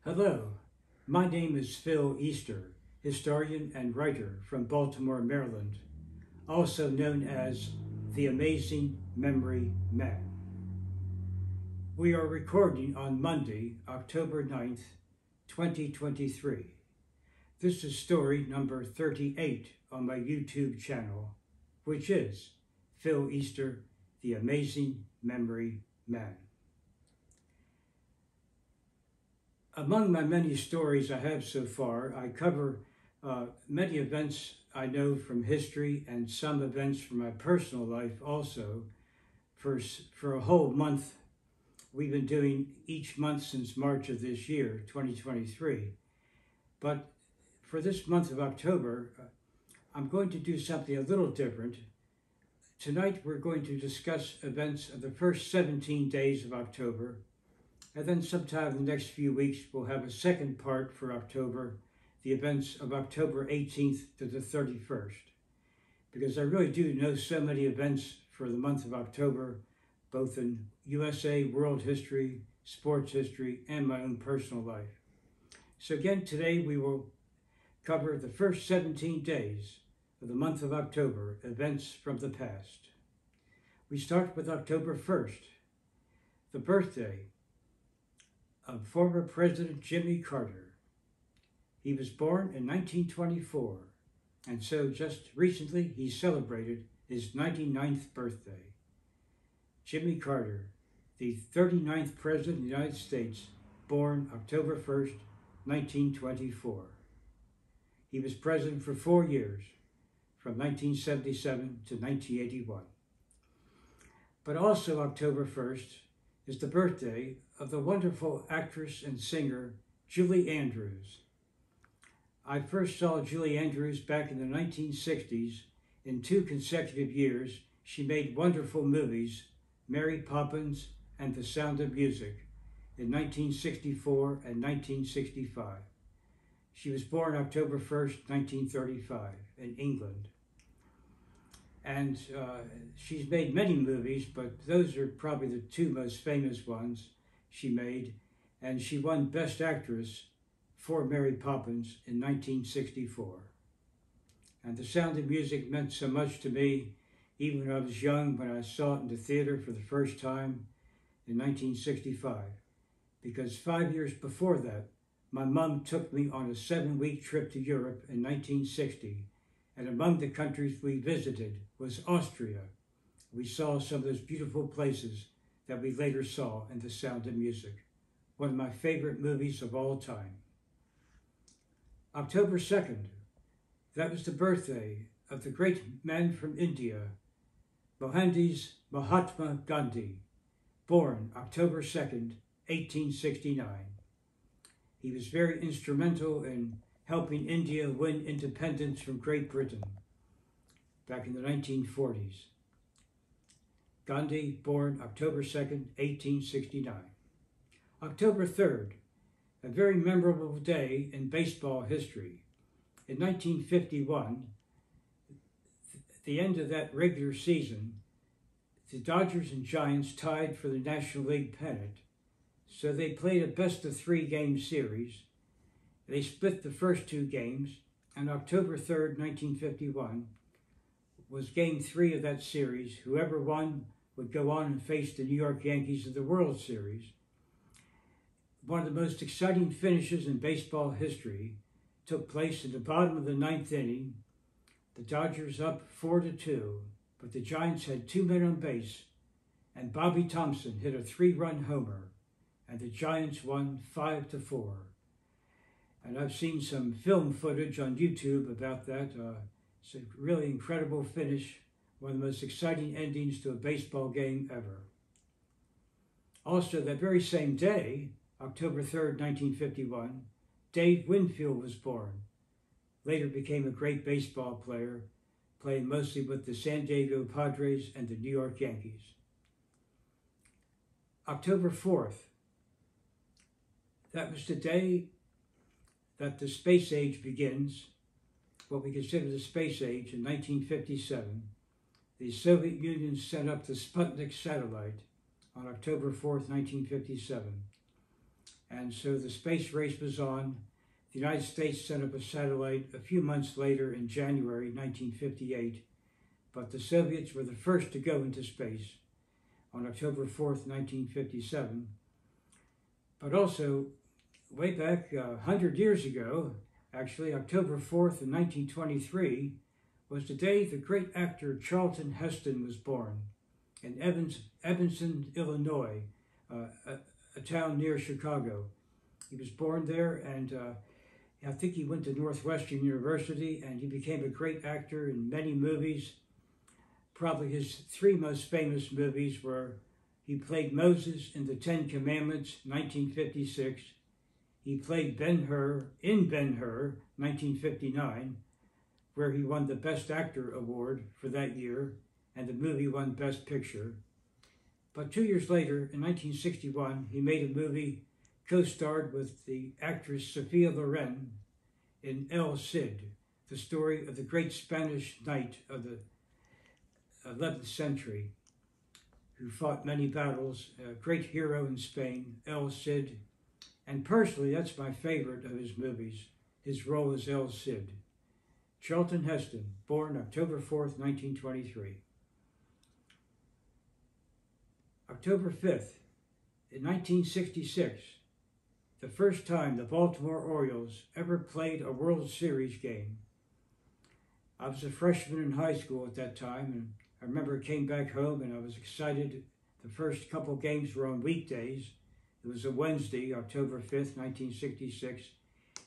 Hello, my name is Phil Easter, historian and writer from Baltimore, Maryland, also known as the Amazing Memory Man. We are recording on Monday, October 9th, 2023. This is story number 38 on my YouTube channel, which is Phil Easter, the Amazing Memory Man. Among my many stories I have so far, I cover many events I know from history and some events from my personal life also. For a whole month, we've been doing each month since March of this year, 2023. But for this month of October, I'm going to do something a little different. Tonight, we're going to discuss events of the first 17 days of October. And then sometime in the next few weeks, we'll have a second part for October, the events of October 18th to the 31st. Because I really do know so many events for the month of October, both in USA, world history, sports history, and my own personal life. So again, today we will cover the first 17 days of the month of October, events from the past. We start with October 1st, the birthday of former President Jimmy Carter. He was born in 1924, and so just recently he celebrated his 99th birthday. Jimmy Carter, the 39th President of the United States, born October 1st, 1924. He was president for 4 years, from 1977 to 1981. But also October 1st is the birthday of the wonderful actress and singer Julie Andrews. I first saw Julie Andrews back in the 1960s. In 2 consecutive years, she made wonderful movies, Mary Poppins and The Sound of Music, in 1964 and 1965. She was born October 1st, 1935, in England. And she's made many movies, but those are probably the 2 most famous ones she made. And she won Best Actress for Mary Poppins in 1964. And The Sound of Music meant so much to me, even when I was young, when I saw it in the theater for the first time in 1965. Because 5 years before that, my mom took me on a 7-week trip to Europe in 1960. And among the countries we visited was Austria. We saw some of those beautiful places that we later saw in The Sound of Music, one of my favorite movies of all time. October 2nd, that was the birthday of the great man from India, Mohandas Mahatma Gandhi, born October 2nd, 1869. He was very instrumental in helping India win independence from Great Britain back in the 1940s. Gandhi, born October 2nd, 1869. October 3rd, a very memorable day in baseball history. In 1951, at the end of that regular season, the Dodgers and Giants tied for the National League pennant, so they played a best-of-3 game series. They split the first 2 games, and October 3rd, 1951, was Game 3 of that series. Whoever won would go on and face the New York Yankees of the World Series. One of the most exciting finishes in baseball history took place in the bottom of the 9th inning. The Dodgers up 4-2, but the Giants had 2 men on base, and Bobby Thomson hit a 3-run homer, and the Giants won 5-4. And I've seen some film footage on YouTube about that. It's a really incredible finish, one of the most exciting endings to a baseball game ever. Also, that very same day, October 3rd, 1951, Dave Winfield was born. Later became a great baseball player, playing mostly with the San Diego Padres and the New York Yankees. October 4th, that was the day that the space age begins, what we consider the space age. In 1957, the Soviet Union sent up the Sputnik satellite on October 4th, 1957. And so the space race was on. The United States sent up a satellite a few months later in January 1958, but the Soviets were the first to go into space on October 4th, 1957. But also, way back 100 years ago, actually, October 4th in 1923, was the day the great actor Charlton Heston was born in Evanston, Illinois, a town near Chicago. He was born there, and I think he went to Northwestern University, and he became a great actor in many movies. Probably his three most famous movies were he played Moses in the Ten Commandments, 1956. He played Ben-Hur in Ben-Hur, 1959, where he won the Best Actor award for that year, and the movie won Best Picture. But 2 years later, in 1961, he made a movie co-starred with the actress Sophia Loren in El Cid, the story of the great Spanish knight of the 11th century, who fought many battles, a great hero in Spain, El Cid. And personally, that's my favorite of his movies, his role as El Cid. Charlton Heston, born October 4th, 1923. October 5th, in 1966, the first time the Baltimore Orioles ever played a World Series game. I was a freshman in high school at that time, and I remember I came back home and I was excited. The first couple games were on weekdays. It was a Wednesday, October 5th, 1966,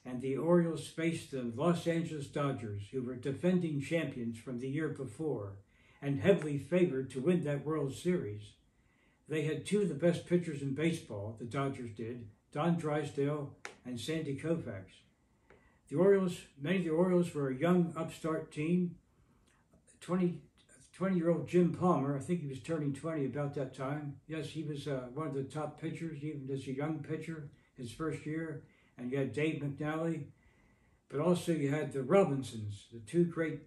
and the Orioles faced the Los Angeles Dodgers, who were defending champions from the year before and heavily favored to win that World Series. They had two of the best pitchers in baseball, the Dodgers did, Don Drysdale and Sandy Koufax. Many of the Orioles were a young upstart team. 20-year-old Jim Palmer, I think he was turning 20 about that time. Yes, he was one of the top pitchers, even as a young pitcher, his first year. And you had Dave McNally, but also you had the Robinsons, the two great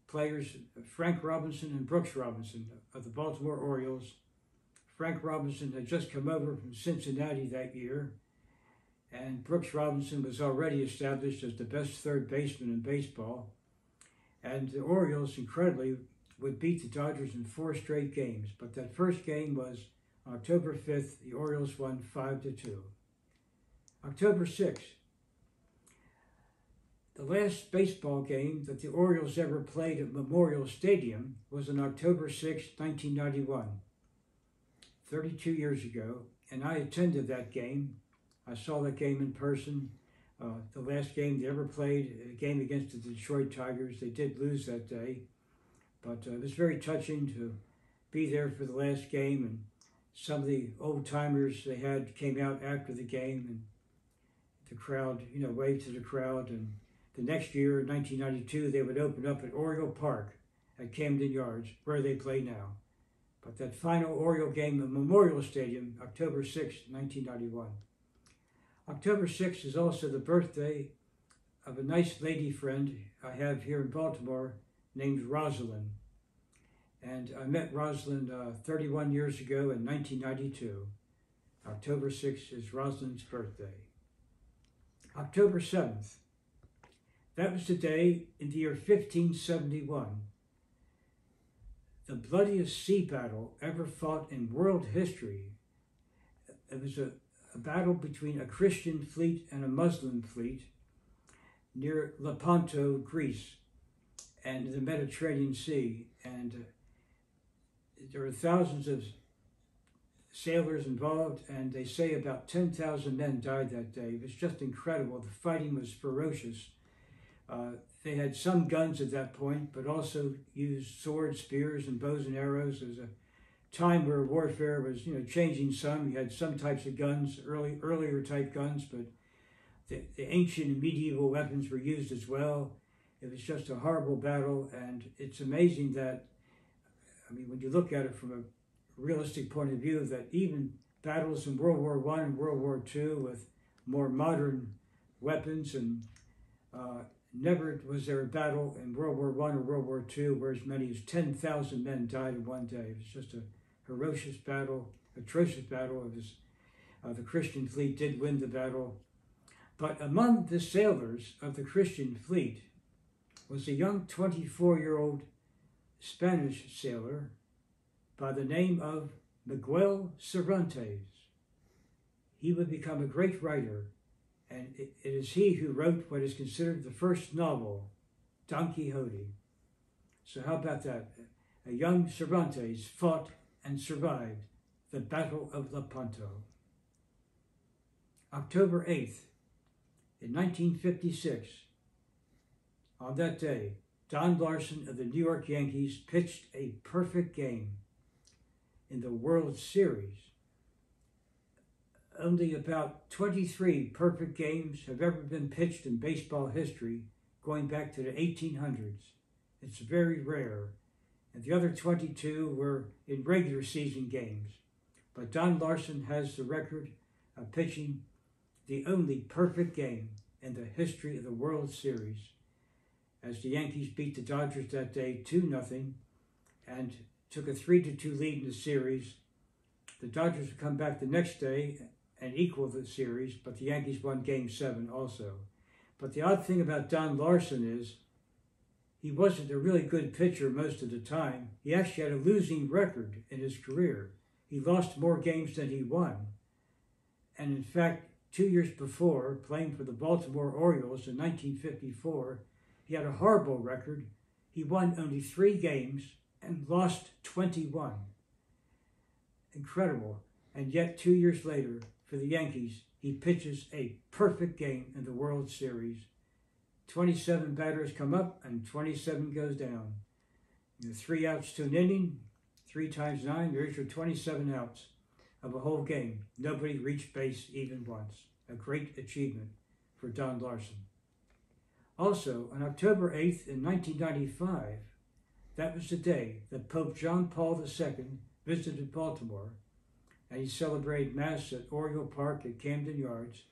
players, Frank Robinson and Brooks Robinson of the Baltimore Orioles. Frank Robinson had just come over from Cincinnati that year, and Brooks Robinson was already established as the best third baseman in baseball. And the Orioles, incredibly, would beat the Dodgers in 4 straight games. But that first game was October 5th. The Orioles won 5-2. October 6th. The last baseball game that the Orioles ever played at Memorial Stadium was on October 6, 1991, 32 years ago, and I attended that game. I saw that game in person. The last game they ever played, a game against the Detroit Tigers. They did lose that day, but it was very touching to be there for the last game, and some of the old-timers they had came out after the game, and the crowd, waved to the crowd. And the next year, 1992, they would open up at Oriole Park at Camden Yards, where they play now. But that final Oriole game at Memorial Stadium, October 6, 1991. October 6th is also the birthday of a nice lady friend I have here in Baltimore named Rosalind. And I met Rosalind 31 years ago in 1992. October 6th is Rosalind's birthday. October 7th, that was the day in the year 1571. The bloodiest sea battle ever fought in world history. It was a battle between a Christian fleet and a Muslim fleet near Lepanto, Greece, and the Mediterranean Sea. And there were thousands of sailors involved, and they say about 10,000 men died that day. It was just incredible. The fighting was ferocious. They had some guns at that point, but also used swords, spears, and bows and arrows. There was a time where warfare was, changing some. You had some types of guns, earlier type guns, but the ancient and medieval weapons were used as well. It was just a horrible battle, and it's amazing that, when you look at it from a realistic point of view, that even battles in World War I and World War II with more modern weapons, and never was there a battle in World War I or World War II where as many as 10,000 men died in one day. It was just a ferocious battle, atrocious battle. It was The Christian fleet did win the battle. But among the sailors of the Christian fleet was a young 24-year-old Spanish sailor by the name of Miguel Cervantes. He would become a great writer, and it is he who wrote what is considered the first novel, Don Quixote. So how about that? A young Cervantes fought and survived the Battle of Lepanto. October 8th, in 1956, on that day, Don Larsen of the New York Yankees pitched a perfect game in the World Series. Only about 23 perfect games have ever been pitched in baseball history, going back to the 1800s. It's very rare. And the other 22 were in regular season games. But Don Larsen has the record of pitching the only perfect game in the history of the World Series, as the Yankees beat the Dodgers that day 2-0 and took a 3-2 lead in the series. The Dodgers would come back the next day and equal the series, but the Yankees won Game 7 also. But the odd thing about Don Larsen is he wasn't a really good pitcher most of the time. He actually had a losing record in his career. He lost more games than he won. And in fact, 2 years before, playing for the Baltimore Orioles in 1954, he had a horrible record. He won only 3 games and lost 21. Incredible. And yet 2 years later, for the Yankees, he pitches a perfect game in the World Series. 27 batters come up and 27 goes down. 3 outs to an inning, 3 times 9, there's your 27 outs of a whole game. Nobody reached base even once. A great achievement for Don Larsen. Also, on October 8th in 1995, that was the day that Pope John Paul II visited Baltimore, and he celebrated Mass at Oriole Park at Camden Yards.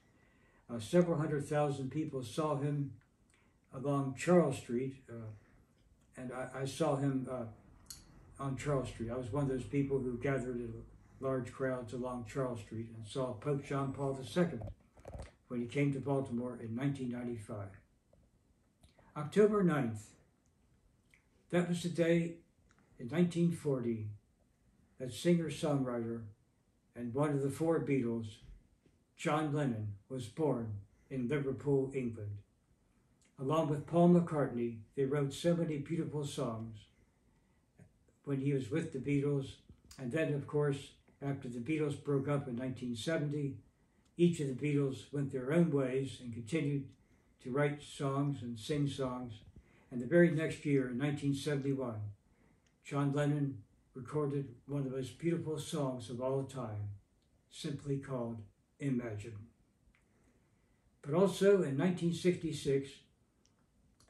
Several 100,000 people saw him along Charles Street, and I saw him on Charles Street. I was one of those people who gathered in large crowds along Charles Street and saw Pope John Paul II when he came to Baltimore in 1995. October 9th, that was the day in 1940 that singer-songwriter and one of the 4 Beatles, John Lennon, was born in Liverpool, England. Along with Paul McCartney, they wrote so many beautiful songs when he was with the Beatles. And then, of course, after the Beatles broke up in 1970, each of the Beatles went their own ways and continued to write songs and sing songs. And the very next year, in 1971, John Lennon recorded one of the most beautiful songs of all time, simply called Imagine. But also in 1966,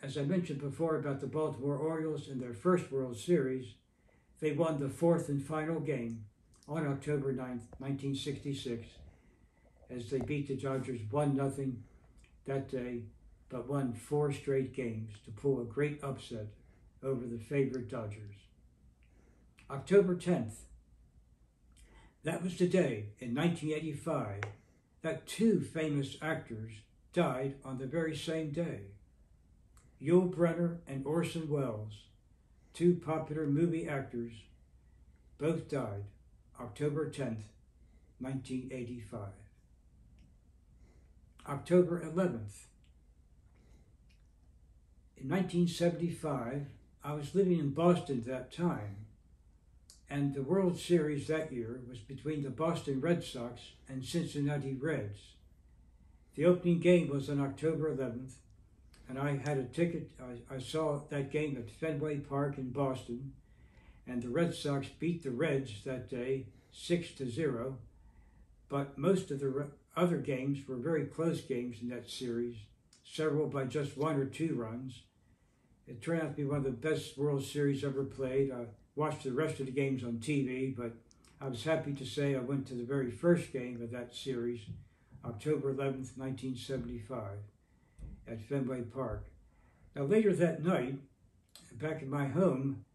as I mentioned before about the Baltimore Orioles in their first World Series, they won the 4th and final game on October 9th, 1966, as they beat the Dodgers 1-0 that day, but won 4 straight games to pull a great upset over the favorite Dodgers. October 10th, that was the day in 1985 that 2 famous actors died on the very same day. Yul Brynner and Orson Welles, 2 popular movie actors, both died October 10th, 1985. October 11th, in 1975, I was living in Boston at that time, and the World Series that year was between the Boston Red Sox and Cincinnati Reds. The opening game was on October 11th, and I had a ticket. I saw that game at Fenway Park in Boston, and the Red Sox beat the Reds that day 6-0, but most of the other games were very close games in that series, several by just 1 or 2 runs. It turned out to be one of the best World Series ever played. I watched the rest of the games on TV, but I was happy to say I went to the very first game of that series, October 11th, 1975, at Fenway Park. Now later that night, back at my home,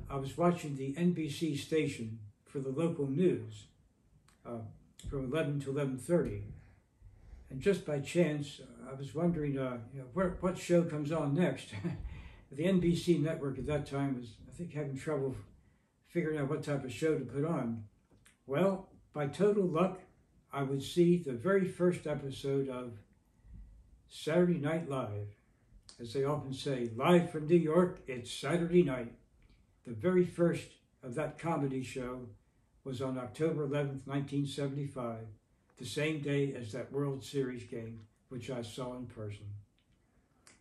I was watching the NBC station for the local news. from 11 to 11:30. And just by chance, I was wondering, what show comes on next? The NBC network at that time was, I think, having trouble figuring out what type of show to put on. Well, by total luck, I would see the very first episode of Saturday Night Live. As they often say, live from New York, it's Saturday night. The very first of that comedy show was on October 11th, 1975, the same day as that World Series game, which I saw in person.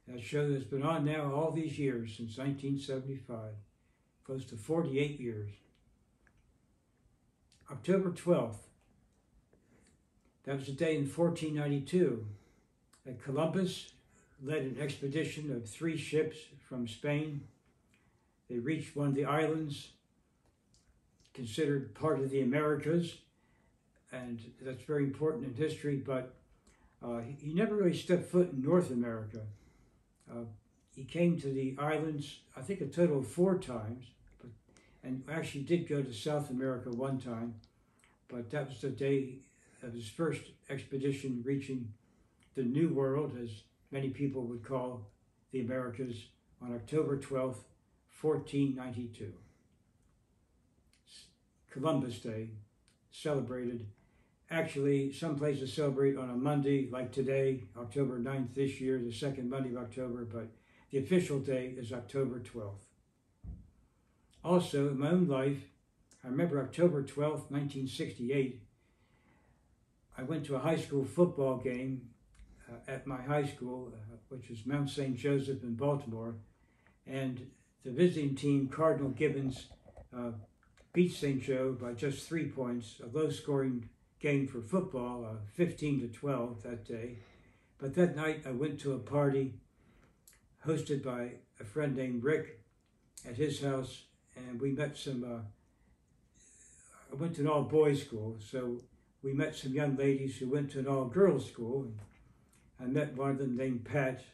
That show has been on now all these years, since 1975, close to 48 years. October 12th, that was the day in 1492 that Columbus led an expedition of 3 ships from Spain. They reached one of the islands considered part of the Americas, and that's very important in history, but he never really stepped foot in North America. He came to the islands, I think a total of 4 times, and actually did go to South America one time, but that was the day of his first expedition reaching the New World, as many people would call the Americas, on October 12th, 1492. Columbus Day, celebrated. Actually, some places celebrate on a Monday, like today, October 9th this year, the second Monday of October, but the official day is October 12th. Also, in my own life, I remember October 12th, 1968, I went to a high school football game at my high school, which was Mount St. Joseph in Baltimore, and the visiting team, Cardinal Gibbons, beat St. Joe by just 3 points, a low-scoring game for football, 15-12 that day. But that night I went to a party hosted by a friend named Rick at his house, and we met some, I went to an all-boys school, so we met some young ladies who went to an all-girls school. And I met one of them named Pat,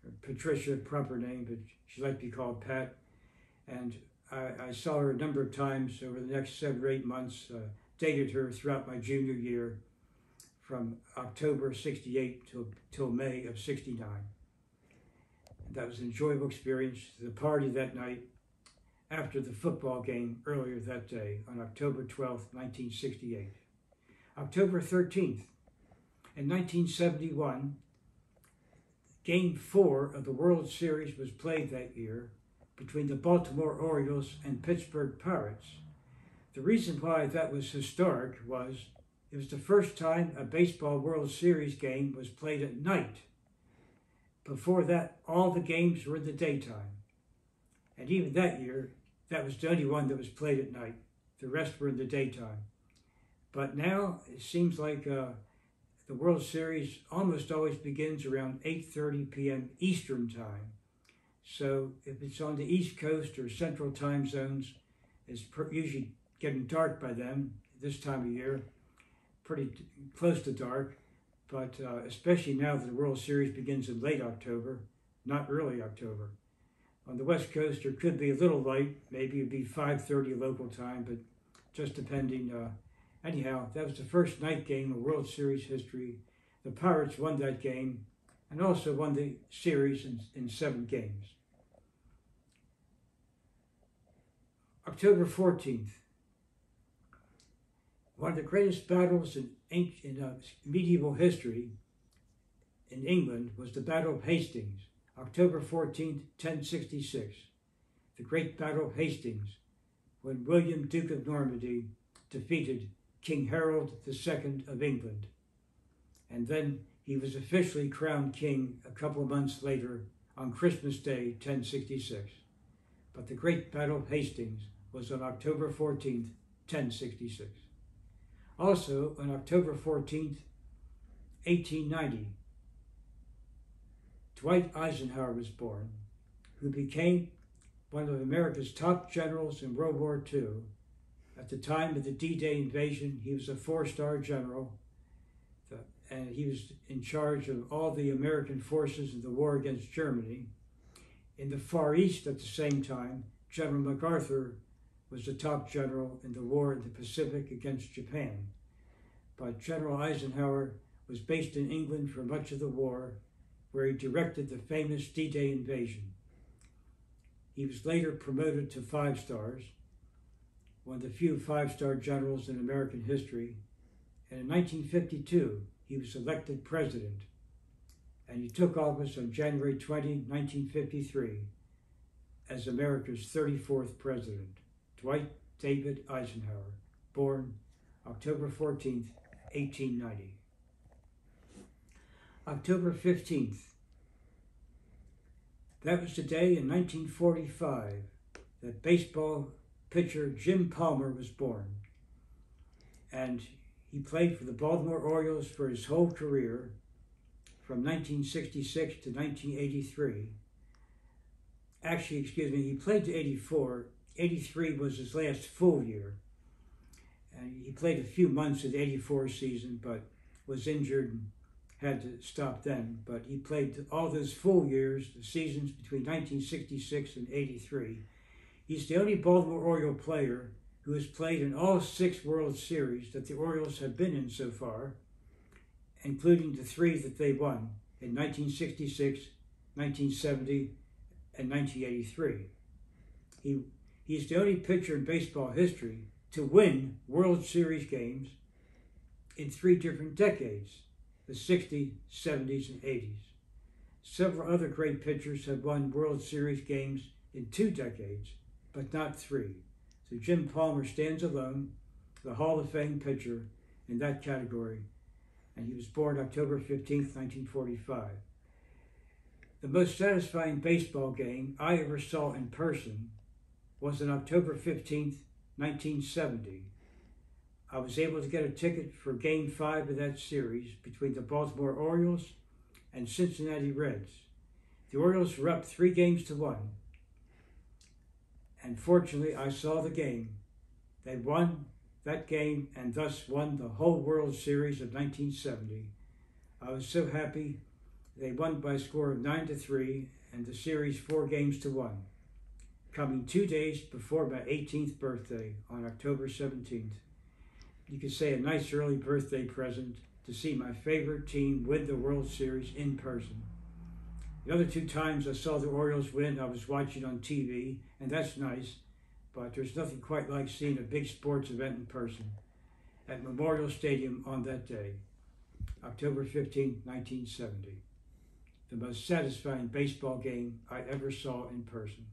or Patricia, proper name, but she liked to be called Pat. And I saw her a number of times over the next 7 or 8 months, dated her throughout my junior year, from October 68 till May of 69. And that was an enjoyable experience. The party that night, after the football game earlier that day, on October 12th, 1968. October 13th, in 1971, Game 4 of the World Series was played that year between the Baltimore Orioles and Pittsburgh Pirates. The reason why that was historic was it was the first time a baseball World Series game was played at night. Before that, all the games were in the daytime. And even that year, that was the only one that was played at night. The rest were in the daytime. But now it seems like the World Series almost always begins around 8:30 p.m. Eastern Time. So if it's on the East Coast or Central Time zones, it's usually getting dark by then, this time of year, pretty close to dark. But especially now that the World Series begins in late October, not early October. On the West Coast, there could be a little light, maybe it'd be 5:30 local time, but just depending. Anyhow, that was the first night game of World Series history. The Pirates won that game and also won the series in 7 games. October 14th, one of the greatest battles in medieval history in England was the Battle of Hastings, October 14th, 1066. The Great Battle of Hastings, when William, Duke of Normandy, defeated King Harold II of England. And then he was officially crowned king a couple of months later on Christmas Day, 1066. But the Great Battle of Hastings was on October 14th, 1066. Also, on October 14th, 1890, Dwight Eisenhower was born, who became one of America's top generals in World War II. At the time of the D-Day invasion, he was a 4-star general, and he was in charge of all the American forces in the war against Germany. In the Far East at the same time, General MacArthur was the top general in the war in the Pacific against Japan. but General Eisenhower was based in England for much of the war, where he directed the famous D-Day invasion. He was later promoted to 5 stars, one of the few 5-star generals in American history, and in 1952 he was elected president, and he took office on January 20, 1953, as America's 34th president, Dwight David Eisenhower, born October 14th, 1890. October 15th, that was the day in 1945 that baseball pitcher Jim Palmer was born. And he played for the Baltimore Orioles for his whole career from 1966 to 1983. Actually, he played to 84. 83 was his last full year. And he played a few months of the 84 season, but was injured and had to stop then. But he played all those full years, the seasons between 1966 and 83. He's the only Baltimore Oriole player who has played in all 6 World Series that the Orioles have been in so far, including the 3 that they won in 1966, 1970, and 1983. He's the only pitcher in baseball history to win World Series games in 3 different decades, the 60s, 70s, and 80s. Several other great pitchers have won World Series games in 2 decades, but not 3. So Jim Palmer stands alone, the Hall of Fame pitcher in that category, and he was born October 15th, 1945. The most satisfying baseball game I ever saw in person was on October 15th, 1970. I was able to get a ticket for Game 5 of that series between the Baltimore Orioles and Cincinnati Reds. The Orioles were up 3-1, and fortunately I saw the game. They won that game and thus won the whole World Series of 1970. I was so happy. They won by a score of 9-3 and the series 4-1, coming 2 days before my 18th birthday on October 17th. You could say a nice early birthday present to see my favorite team win the World Series in person. The other 2 times I saw the Orioles win, I was watching on TV, and that's nice, but there's nothing quite like seeing a big sports event in person at Memorial Stadium on that day, October 15, 1970. The most satisfying baseball game I ever saw in person.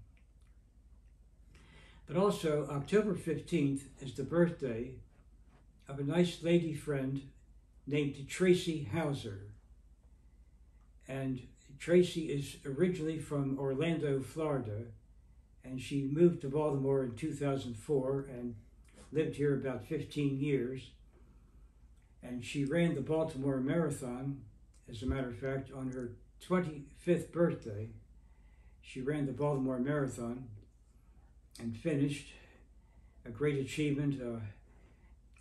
But also, October 15th is the birthday of a nice lady friend named Tracy Hauser. And Tracy is originally from Orlando, Florida, and she moved to Baltimore in 2004 and lived here about 15 years. And she ran the Baltimore Marathon, as a matter of fact, on her 25th birthday. She ran the Baltimore Marathon and finished. A great achievement.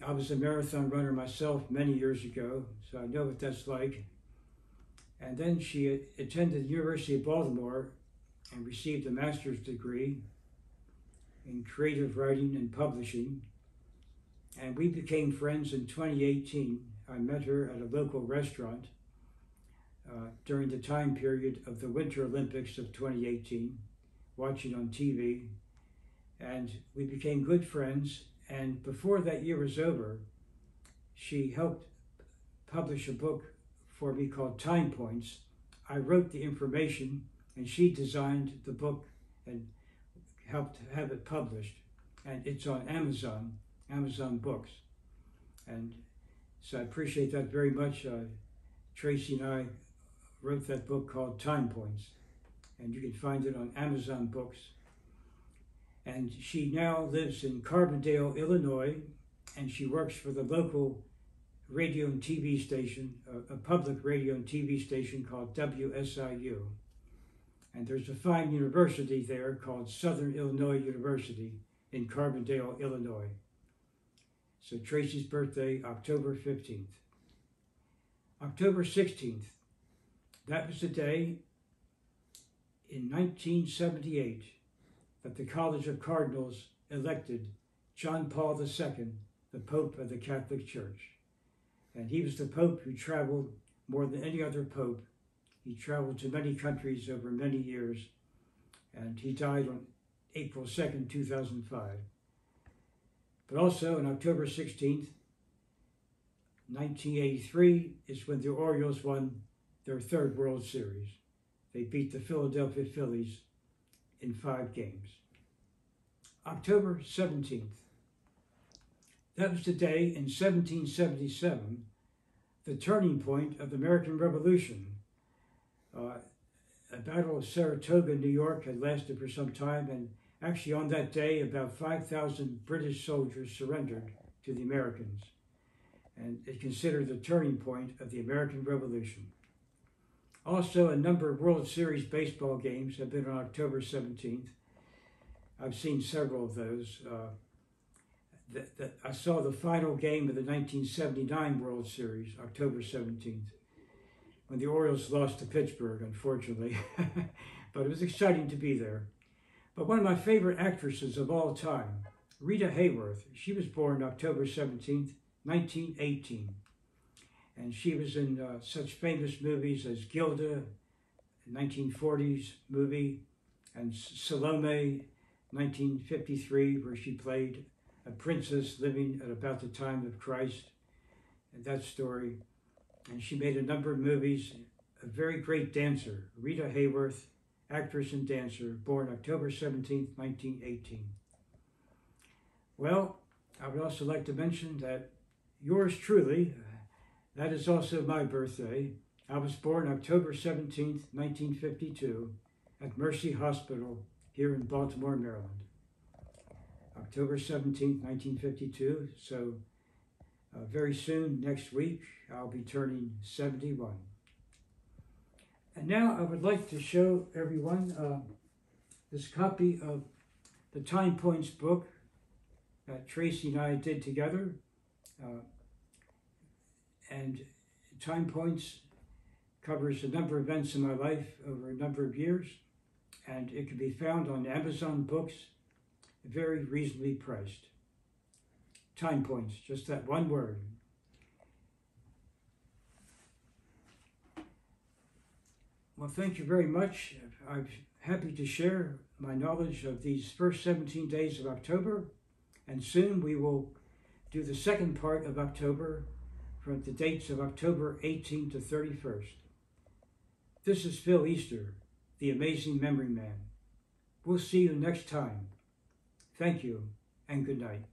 I was a marathon runner myself many years ago, so I know what that's like. And then she attended the University of Baltimore and received a master's degree in creative writing and publishing. And we became friends in 2018. I met her at a local restaurant during the time period of the Winter Olympics of 2018, watching on TV. And we became good friends. And before that year was over, she helped publish a book for me called Time Points. I wrote the information and she designed the book and helped have it published. And it's on Amazon Books. And so I appreciate that very much. Tracy and I wrote that book called Time Points, and you can find it on Amazon Books. And she now lives in Carbondale, Illinois, and she works for the local radio and TV station, a public radio and TV station called WSIU. And there's a fine university there called Southern Illinois University in Carbondale, Illinois. So Tracy's birthday, October 15th. October 16th, that was the day in 1978 that the College of Cardinals elected John Paul II, the Pope of the Catholic Church. And he was the Pope who traveled more than any other Pope. He traveled to many countries over many years, and he died on April 2nd, 2005. But also on October 16th, 1983 is when the Orioles won their third World Series. They beat the Philadelphia Phillies in 5 games. October 17th. That was the day in 1777, the turning point of the American Revolution. A battle of Saratoga, New York had lasted for some time, and actually on that day about 5,000 British soldiers surrendered to the Americans. And it's considered the turning point of the American Revolution. Also, a number of World Series baseball games have been on October 17th. I've seen several of those. I saw the final game of the 1979 World Series, October 17th, when the Orioles lost to Pittsburgh, unfortunately. But it was exciting to be there. But one of my favorite actresses of all time, Rita Hayworth, she was born October 17th, 1918. And she was in such famous movies as Gilda, a 1940s movie, and Salome, 1953, where she played a princess living at about the time of Christ, and that story. And she made a number of movies. A very great dancer, Rita Hayworth, actress and dancer, born October 17th, 1918. Well, I would also like to mention that yours truly, that is also my birthday. I was born October 17th, 1952, at Mercy Hospital here in Baltimore, Maryland. October 17th, 1952, so very soon, next week, I'll be turning 71. And now I would like to show everyone this copy of the Time Points book that Tracy and I did together. And Time Points covers a number of events in my life over a number of years, and it can be found on Amazon Books, very reasonably priced. Time Points, just that one word. Well, thank you very much. I'm happy to share my knowledge of these first 17 days of October, and soon we will do the second part of October from the dates of October 18 to 31st. This is Phil Easter, the Amazing Memory Man. We'll see you next time. Thank you, and good night.